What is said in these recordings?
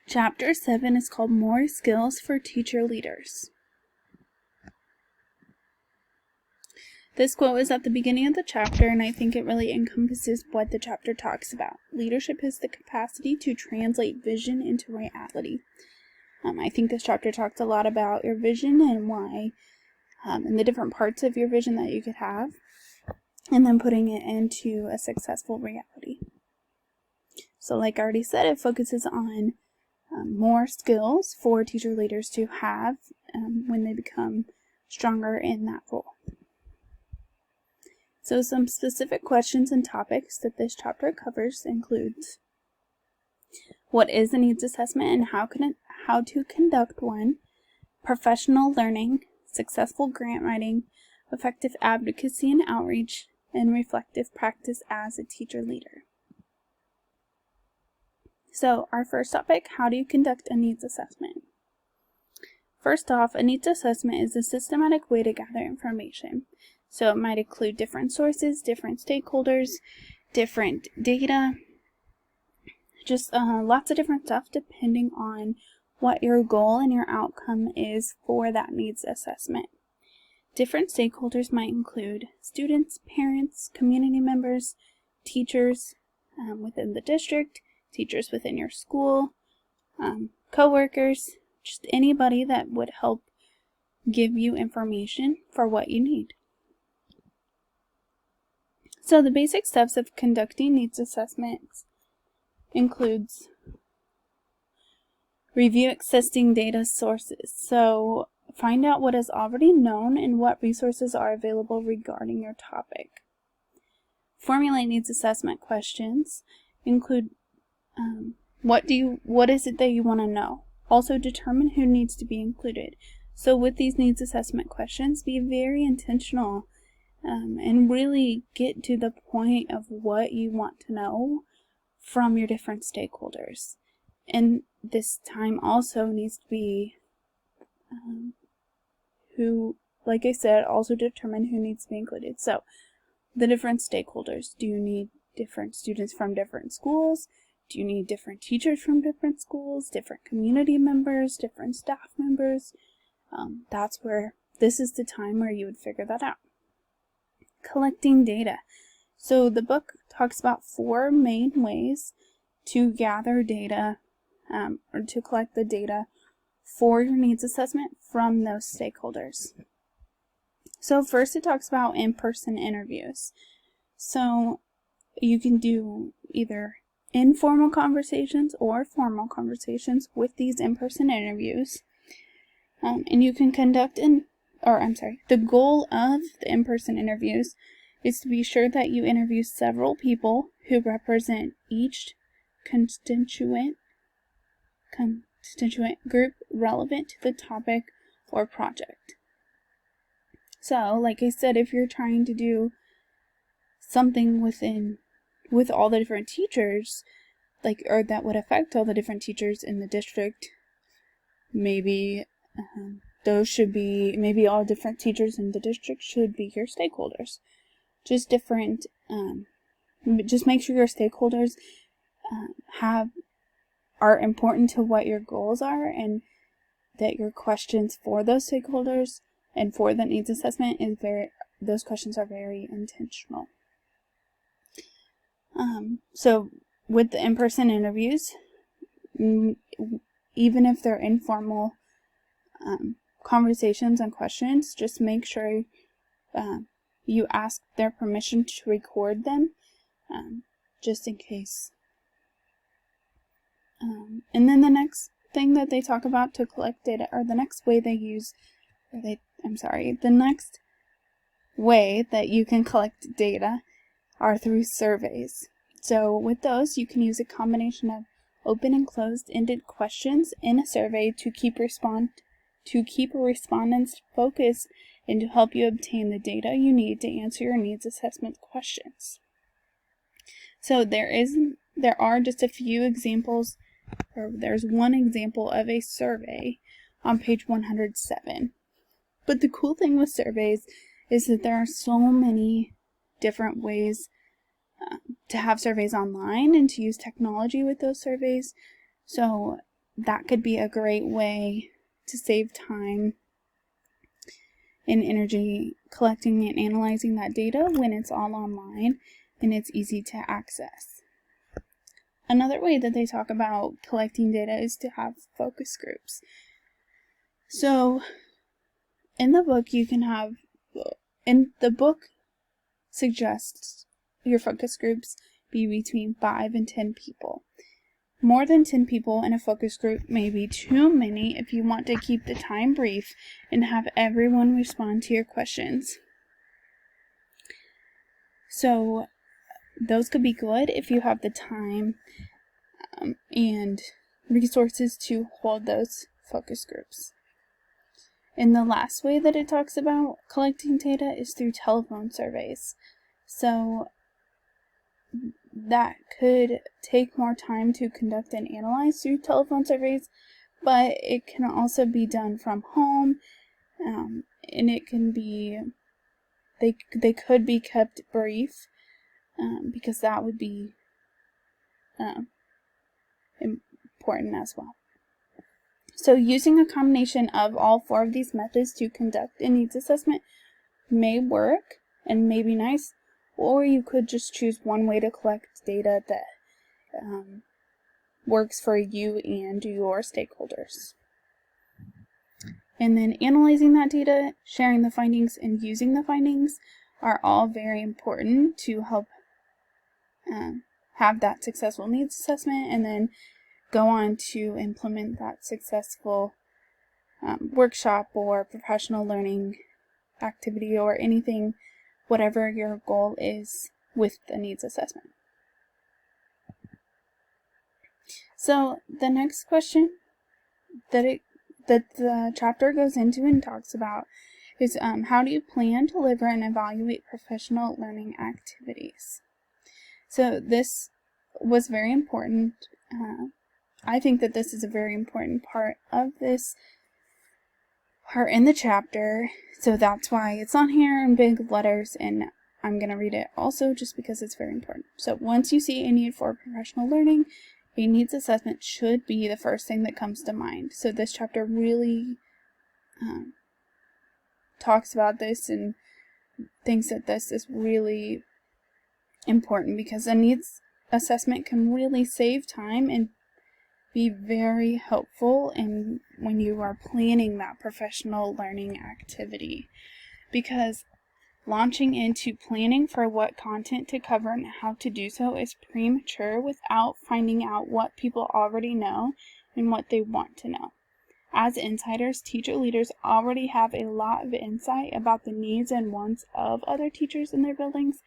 Chapter 7 is called More Skills for Teacher Leaders. This quote is at the beginning of the chapter, and I think it really encompasses what the chapter talks about. Leadership is the capacity to translate vision into reality. I think this chapter talks a lot about your vision and why, and the different parts of your vision that you could have, and then putting it into a successful reality. So like I already said, it focuses on more skills for teacher leaders to have when they become stronger in that role. So some specific questions and topics that this chapter covers includes: what is a needs assessment and how to conduct one, professional learning, successful grant writing, effective advocacy and outreach, and reflective practice as a teacher leader. So our first topic, how do you conduct a needs assessment? First off, a needs assessment is a systematic way to gather information. So it might include different sources, different stakeholders, different data, just lots of different stuff depending on what your goal and your outcome is for that needs assessment. Different stakeholders might include students, parents, community members, teachers within the district, teachers within your school, co-workers, just anybody that would help give you information for what you need. So the basic steps of conducting needs assessments includes review existing data sources. So find out what is already known and what resources are available regarding your topic. Formulate needs assessment questions. Include what is it that you want to know? Also determine who needs to be included. So with these needs assessment questions, be very intentional and really get to the point of what you want to know from your different stakeholders. And this time also needs to be like I said, also determine who needs to be included. So the different stakeholders. Do you need different students from different schools? Do you need different teachers from different schools, different community members, different staff members? That's where this is the time where you would figure that out. Collecting data. So the book talks about 4 main ways to gather data or to collect the data for your needs assessment from those stakeholders. So first it talks about in-person interviews. So you can do either informal conversations or formal conversations with these in-person interviews. And you can conduct the goal of the in-person interviews is to be sure that you interview several people who represent each constituent group relevant to the topic or project. So, like I said, if you're trying to do something with all the different teachers, or that would affect all the different teachers in the district, maybe all different teachers in the district should be your stakeholders. Just make sure your stakeholders are important to what your goals are, and that your questions for those stakeholders and for the needs assessment those questions are very intentional. So with the in-person interviews, even if they're informal conversations and questions, just make sure you ask their permission to record them, just in case. And then the next thing that they talk about to collect data, or the next way the next way that you can collect data are through surveys. So with those, you can use a combination of open and closed-ended questions in a survey to keep respondents focused and to help you obtain the data you need to answer your needs assessment questions. So there are just a few examples, or there's one example of a survey on page 107. But the cool thing with surveys is that there are so many different ways to have surveys online and to use technology with those surveys. So that could be a great way to save time and energy collecting and analyzing that data when it's all online and it's easy to access. Another way that they talk about collecting data is to have focus groups. So in the book the book suggests your focus groups be between 5 and 10 people. More than 10 people in a focus group may be too many if you want to keep the time brief and have everyone respond to your questions. So those could be good if you have the time and resources to hold those focus groups. And the last way that it talks about collecting data is through telephone surveys. So that could take more time to conduct and analyze through telephone surveys, but it can also be done from home, and it can be, they could be kept brief, because that would be important as well. So using a combination of all 4 of these methods to conduct a needs assessment may work and may be nice, or you could just choose one way to collect data that works for you and your stakeholders. And then analyzing that data, sharing the findings, and using the findings are all very important to help have that successful needs assessment and then go on to implement that successful workshop or professional learning activity or anything, whatever your goal is with the needs assessment. So the next question that the chapter goes into and talks about is how do you plan, deliver, and evaluate professional learning activities? So this was very important. I think that this is a very important part of this part in the chapter, so that's why it's on here in big letters, and I'm going to read it also just because it's very important. So once you see a need for professional learning, a needs assessment should be the first thing that comes to mind. So this chapter really talks about this and thinks that this is really important because a needs assessment can really save time and be very helpful when you are planning that professional learning activity, because launching into planning for what content to cover and how to do so is premature without finding out what people already know and what they want to know. As insiders, teacher leaders already have a lot of insight about the needs and wants of other teachers in their buildings,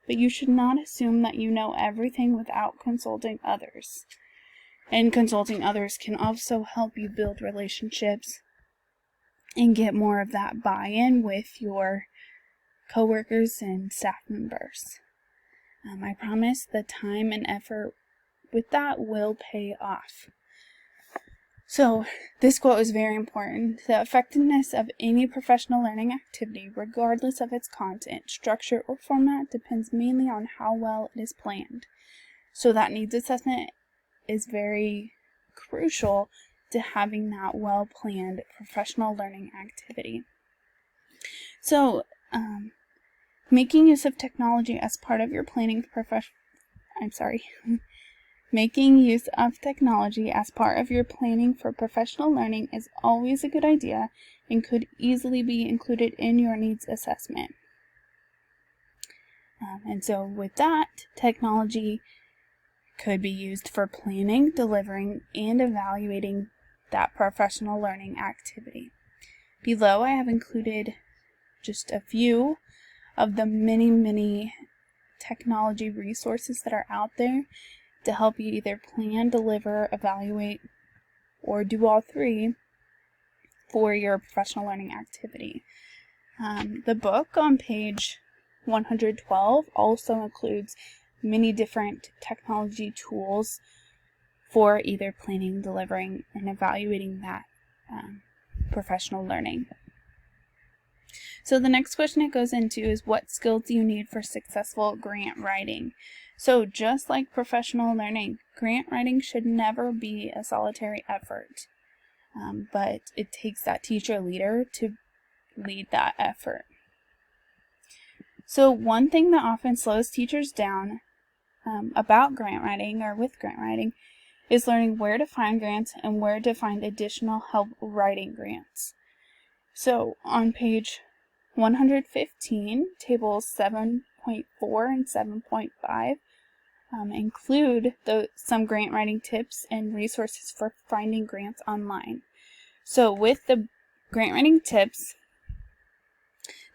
but you should not assume that you know everything without consulting others. And consulting others can also help you build relationships and get more of that buy-in with your coworkers and staff members. I promise the time and effort with that will pay off. So this quote is very important. The effectiveness of any professional learning activity, regardless of its content, structure, or format, depends mainly on how well it is planned. So that needs assessment is very crucial to having that well-planned professional learning activity. So, making use of technology as part of your planning Making use of technology as part of your planning for professional learning is always a good idea and could easily be included in your needs assessment. And so with that, technology could be used for planning, delivering, and evaluating that professional learning activity. Below, I have included just a few of the many technology resources that are out there to help you either plan, deliver, evaluate, or do all 3 for your professional learning activity. The book on page 112 also includes many different technology tools for either planning, delivering, and evaluating that professional learning. So the next question it goes into is, what skills do you need for successful grant writing? So just like professional learning, grant writing should never be a solitary effort, but it takes that teacher leader to lead that effort. So one thing that often slows teachers down about grant writing or with grant writing is learning where to find grants and where to find additional help writing grants. So on page 115, tables 7.4 and 7.5 include some grant writing tips and resources for finding grants online. So with the grant writing tips,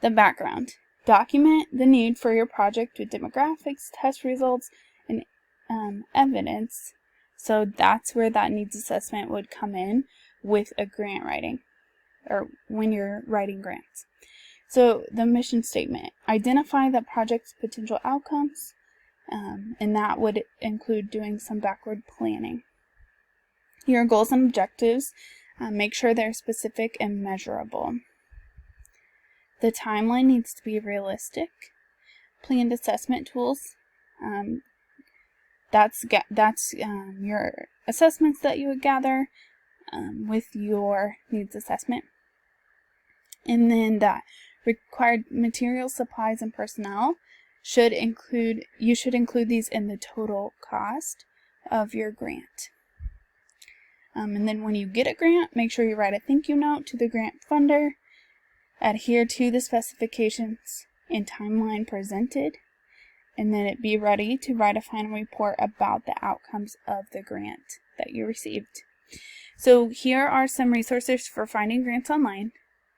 the background. Document the need for your project with demographics, test results, and evidence. So that's where that needs assessment would come in with a grant writing, or when you're writing grants. So the mission statement. Identify the project's potential outcomes, and that would include doing some backward planning. Your goals and objectives, make sure they're specific and measurable. The timeline needs to be realistic. Planned assessment tools. That's your assessments that you would gather with your needs assessment. And then that required materials, supplies, and personnel you should include these in the total cost of your grant. And then when you get a grant, make sure you write a thank you note to the grant funder. Adhere to the specifications and timeline presented, and then be ready to write a final report about the outcomes of the grant that you received. So here are some resources for finding grants online,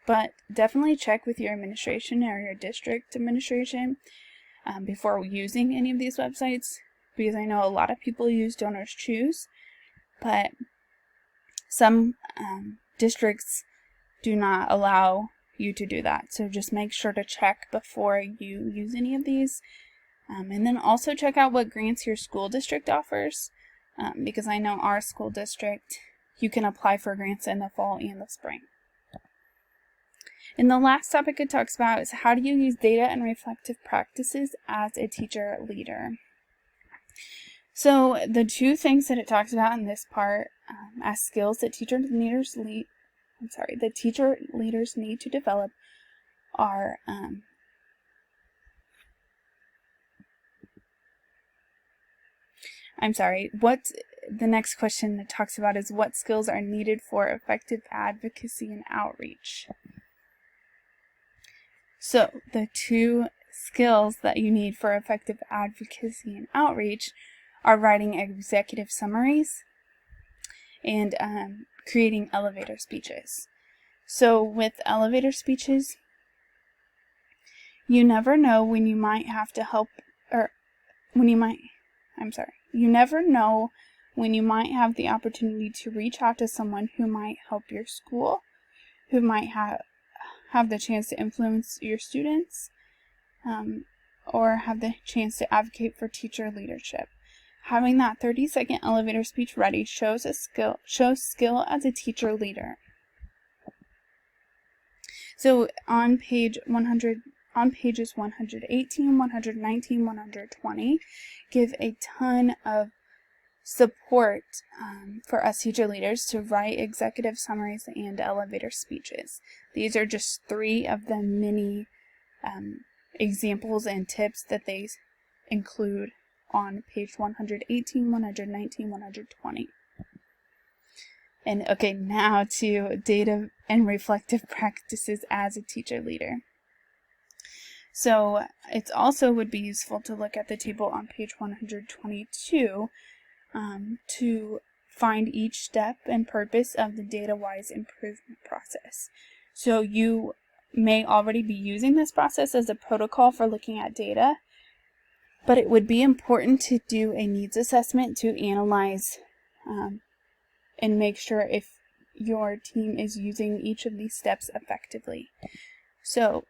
but definitely check with your administration or your district administration before using any of these websites, because I know a lot of people use Donors Choose, but some districts do not allow you to do that. So just make sure to check before you use any of these. And then also check out what grants your school district offers, because I know our school district, you can apply for grants in the fall and the spring. And the last topic it talks about is, how do you use data and reflective practices as a teacher leader? So the two things that it talks about in this part as skills that teacher leaders need to develop are what the next question that talks about is, what skills are needed for effective advocacy and outreach? So the two skills that you need for effective advocacy and outreach are writing executive summaries and creating elevator speeches. So with elevator speeches, you never know when you might have to help, you never know when you might have the opportunity to reach out to someone who might help your school, who might have the chance to influence your students, or have the chance to advocate for teacher leadership. Having that 30-second elevator speech ready shows skill as a teacher leader. So on pages 118, 119, 120, give a ton of support for us teacher leaders to write executive summaries and elevator speeches. These are just three of the many examples and tips that they include on page 118, 119, 120. And okay, now to data and reflective practices as a teacher leader. So it also would be useful to look at the table on page 122 to find each step and purpose of the data-wise improvement process. So you may already be using this process as a protocol for looking at data, but it would be important to do a needs assessment to analyze and make sure if your team is using each of these steps effectively. So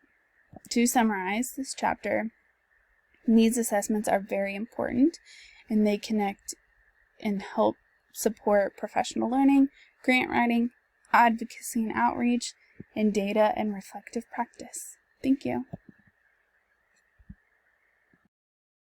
to summarize this chapter, needs assessments are very important, and they connect and help support professional learning, grant writing, advocacy and outreach, in data and reflective practice. Thank you.